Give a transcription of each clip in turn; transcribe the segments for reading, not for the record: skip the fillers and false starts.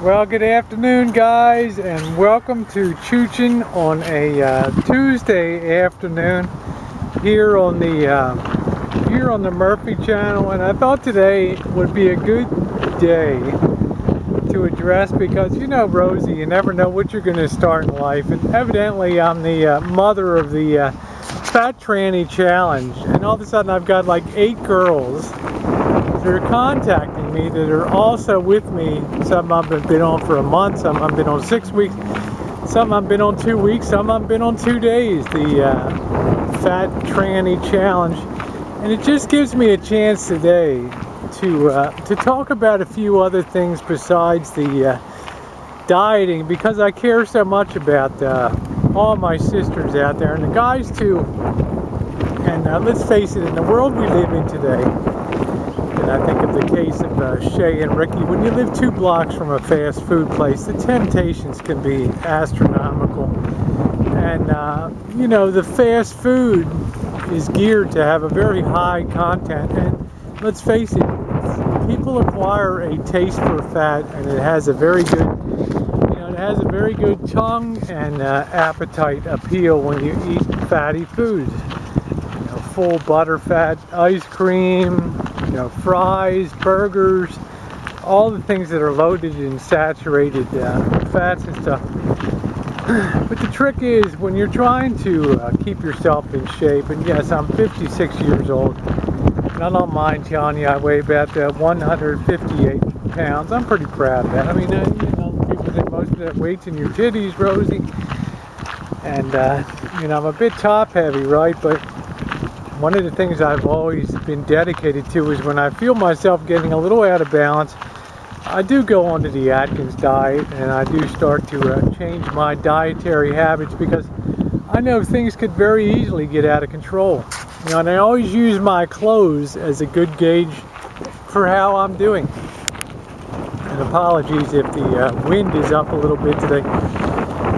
Well, good afternoon, guys, and welcome to Choochin on a Tuesday afternoon here on the Murphy channel. And I thought today would be a good day to address, because you know, Rosie, you never know what you're going to start in life, and evidently I'm the mother of the Fat Tranny challenge, and all of a sudden I've got like 8 girls that are contacting me that are also with me. Some I've been on for a month, some I've been on 6 weeks, some I've been on 2 weeks, some I've been on 2 days, the Fat Tranny challenge. And it just gives me a chance today to talk about a few other things besides the dieting, because I care so much about all my sisters out there, and the guys too. And let's face it, in the world we live in today, and I think of the case of Shay and Ricky, when you live 2 blocks from a fast food place, the temptations can be astronomical. And you know, the fast food is geared to have a very high content, and let's face it, people acquire a taste for fat, and it has a very good, it has a very good tongue and appetite appeal when you eat fatty foods. You know, full butterfat ice cream, you know, fries, burgers, all the things that are loaded in saturated fats and stuff. But the trick is, when you're trying to keep yourself in shape, and yes, I'm 56 years old, and I don't mind telling you I weigh about 158 pounds. I'm pretty proud of that. I mean, you know, people think most of that weight's in your titties, Rosie, and you know, I'm a bit top heavy, right? But one of the things I've always been dedicated to is when I feel myself getting a little out of balance, I do go onto the Atkins diet, and I do start to change my dietary habits, because I know things could very easily get out of control. You know, and I always use my clothes as a good gauge for how I'm doing. And apologies if the wind is up a little bit today.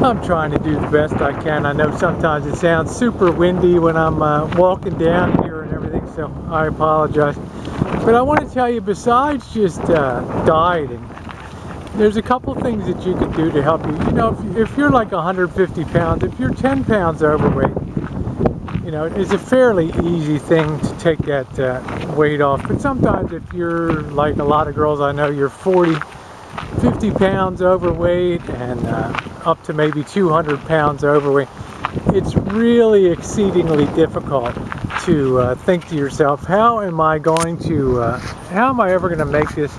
I'm trying to do the best I can. I know sometimes it sounds super windy when I'm walking down here and everything, so I apologize. But I want to tell you, besides just dieting, there's a couple things that you can do to help you. You know, if you're like 150 pounds, if you're 10 pounds overweight, you know, it's a fairly easy thing to take that weight off. But sometimes if you're like a lot of girls I know, you're 40, 50 pounds overweight and up to maybe 200 pounds overweight, it's really exceedingly difficult to think to yourself, how am I ever going to make this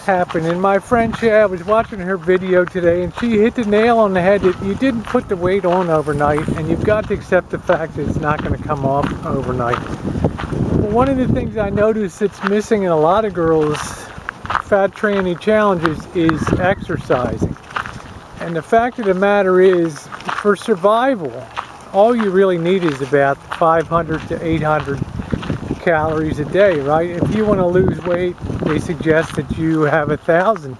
happen? And my friend Shay, I was watching her video today, and she hit the nail on the head that you didn't put the weight on overnight, and you've got to accept the fact that it's not going to come off overnight. Well, one of the things I noticed that's missing in a lot of girls' Fat Tranny challenges is exercising. And the fact of the matter is, for survival, all you really need is about 500 to 800 calories a day, right? If you want to lose weight, they suggest that you have 1,000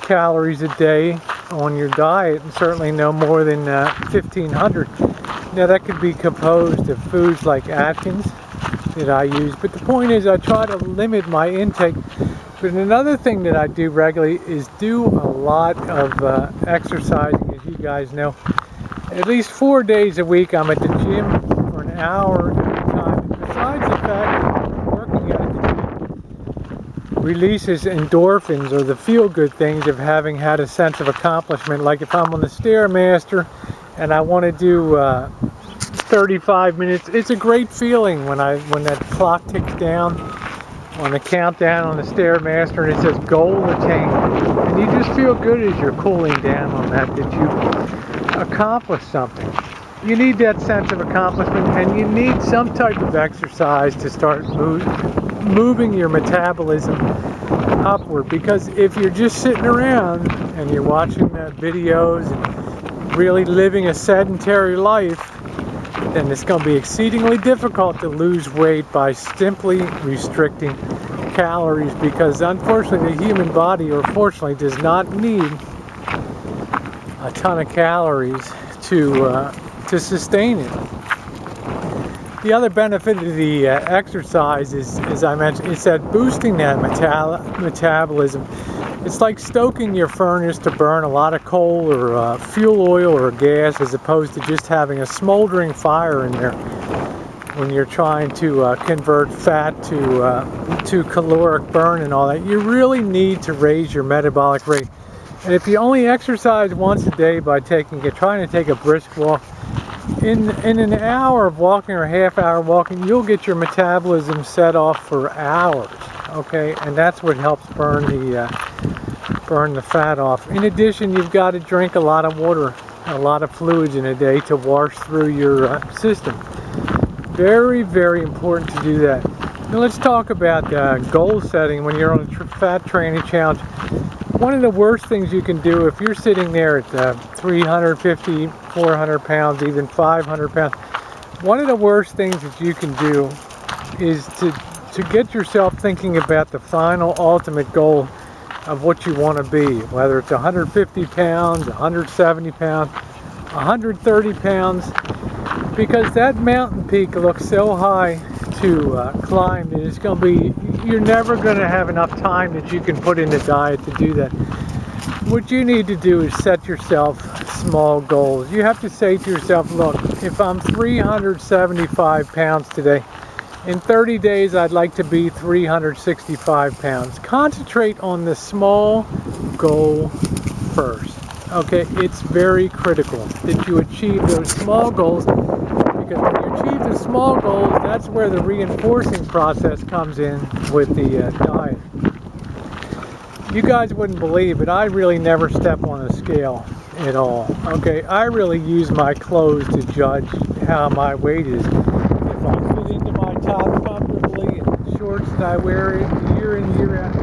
calories a day on your diet, and certainly no more than 1,500. Now that could be composed of foods like Atkins that I use, but the point is, I try to limit my intake. But another thing that I do regularly is do a lot of exercising. As you guys know, at least 4 days a week I'm at the gym for an hour at a time. And besides the fact that working out at the gym releases endorphins, or the feel-good things of having had a sense of accomplishment. Like if I'm on the Stairmaster and I want to do 35 minutes, it's a great feeling when that clock ticks down on the countdown on the Stairmaster and it says goal attained, and you just feel good as you're cooling down on that you accomplished something. You need that sense of accomplishment, and you need some type of exercise to start moving your metabolism upward, because if you're just sitting around and you're watching videos and really living a sedentary life, then it's going to be exceedingly difficult to lose weight by simply restricting calories, because unfortunately the human body, or fortunately, does not need a ton of calories to sustain it. The other benefit of the exercise is, as I mentioned, it's that boosting that metabolism. It's like stoking your furnace to burn a lot of coal or fuel oil or gas, as opposed to just having a smoldering fire in there when you're trying to convert fat to caloric burn and all that. You really need to raise your metabolic rate. And if you only exercise once a day by trying to take a brisk walk, in an hour of walking or a half hour walking, you'll get your metabolism set off for hours, okay? And that's what helps burn the fat off. In addition, you've got to drink a lot of water, a lot of fluids in a day to wash through your system. Very, very important to do that. Now let's talk about goal setting when you're on a fat training challenge. One of the worst things you can do if you're sitting there at 350, 400 pounds, even 500 pounds, one of the worst things that you can do is to get yourself thinking about the final ultimate goal of what you want to be, whether it's 150 pounds, 170 pounds, 130 pounds, because that mountain peak looks so high to climb that it's going to be, you're never going to have enough time that you can put in the diet to do that. What you need to do is set yourself small goals. You have to say to yourself, look, if I'm 375 pounds today, in 30 days I'd like to be 365 pounds. Concentrate on the small goal first. Okay, it's very critical that you achieve those small goals, because when you achieve the small goals, that's where the reinforcing process comes in with the diet. You guys wouldn't believe it, I really never step on a scale at all. Okay, I really use my clothes to judge how my weight is. If I fit into my top comfortably and the shorts that I wear year in, year out,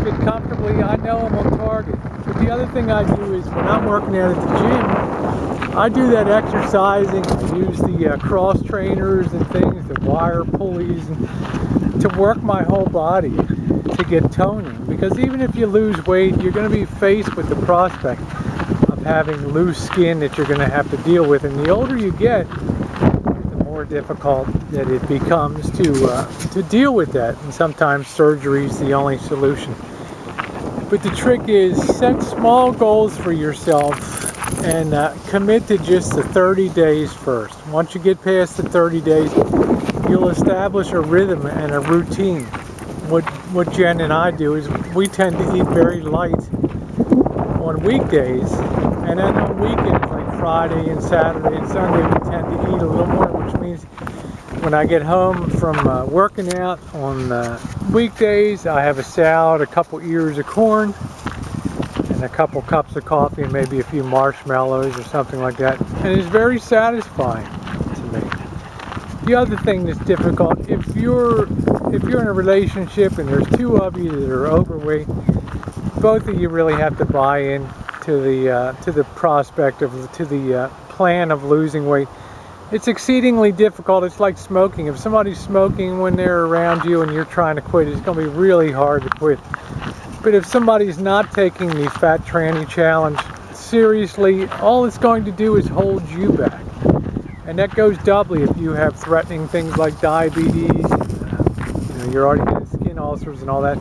fit comfortably, I know I'm on target. But the other thing I do is when I'm working out at the gym, I do that exercising. I use the cross trainers and things, the wire pulleys, and to work my whole body to get toning. Because even if you lose weight, you're going to be faced with the prospect of having loose skin that you're going to have to deal with. And the older you get, the more difficult that it becomes to deal with that. And sometimes surgery is the only solution. But the trick is set small goals for yourself and commit to just the 30 days first. Once you get past the 30 days, you'll establish a rhythm and a routine. What Jen and I do is we tend to eat very light on weekdays, and then on weekends like Friday and Saturday and Sunday we tend to eat a little more, which means when I get home from working out on weekdays, I have a salad, a couple ears of corn, and a couple cups of coffee, and maybe a few marshmallows or something like that. And it's very satisfying to me. The other thing that's difficult, if you're in a relationship and there's two of you that are overweight, both of you really have to buy in to the prospect of the plan of losing weight. It's exceedingly difficult. It's like smoking. If somebody's smoking when they're around you and you're trying to quit, it's going to be really hard to quit. But if somebody's not taking the Fat Tranny challenge seriously, all it's going to do is hold you back. And that goes doubly if you have threatening things like diabetes, you're already getting skin ulcers and all that.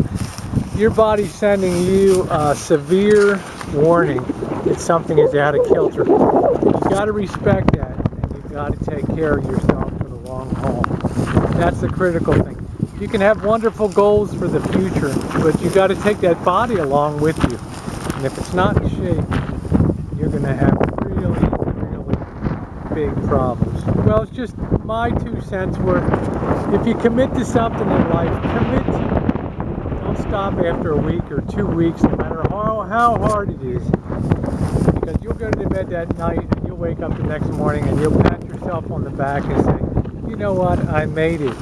Your body's sending you a severe warning that something is out of kilter. You've got to respect that, and you've got to take care of yourself for the long haul. That's the critical thing. You can have wonderful goals for the future, but you've got to take that body along with you. And if it's not in shape, you're going to have really, really big problems. Well, it's just my 2 cents worth. If you commit to something in life, commit to it. Don't stop after a week or 2 weeks, no matter how hard it is. Because you'll go to bed that night and you'll wake up the next morning and you'll pat yourself on the back and say, you know what, I made it.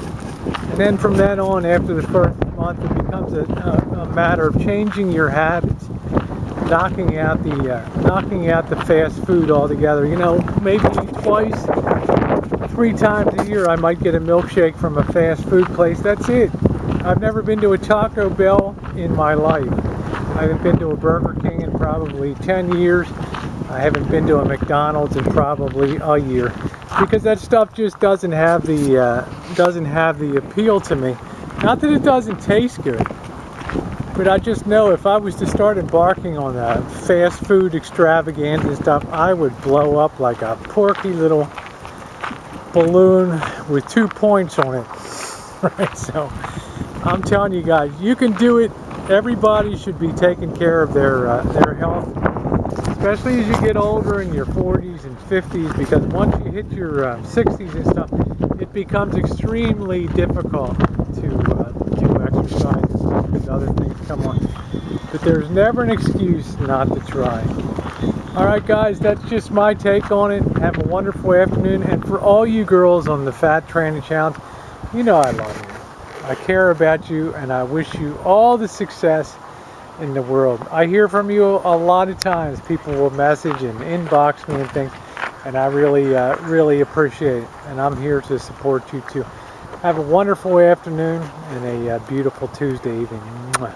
And then from then on, after the first month, it becomes a matter of changing your habits, knocking out the fast food altogether. You know, maybe twice, 3 times a year, I might get a milkshake from a fast food place. That's it. I've never been to a Taco Bell in my life. I haven't been to a Burger King in probably 10 years. I haven't been to a McDonald's in probably a year, because that stuff just doesn't have the appeal to me. Not that it doesn't taste good, But I just know if I was to start embarking on a fast food extravaganza and stuff, I would blow up like a porky little balloon with 2 points on it. Right? So I'm telling you guys, you can do it. Everybody should be taking care of their health, especially as you get older in your 40s and 50s, because once you hit your 60s and stuff, it becomes extremely difficult to exercise because other things come on. But there's never an excuse not to try. Alright guys, that's just my take on it. Have a wonderful afternoon. And for all you girls on the Fat Tranny challenge, you know I love you. I care about you, and I wish you all the success in the world. I hear from you a lot of times. People will message and inbox me and things, and I really appreciate it. And I'm here to support you too. Have a wonderful afternoon and a beautiful Tuesday evening. Mwah.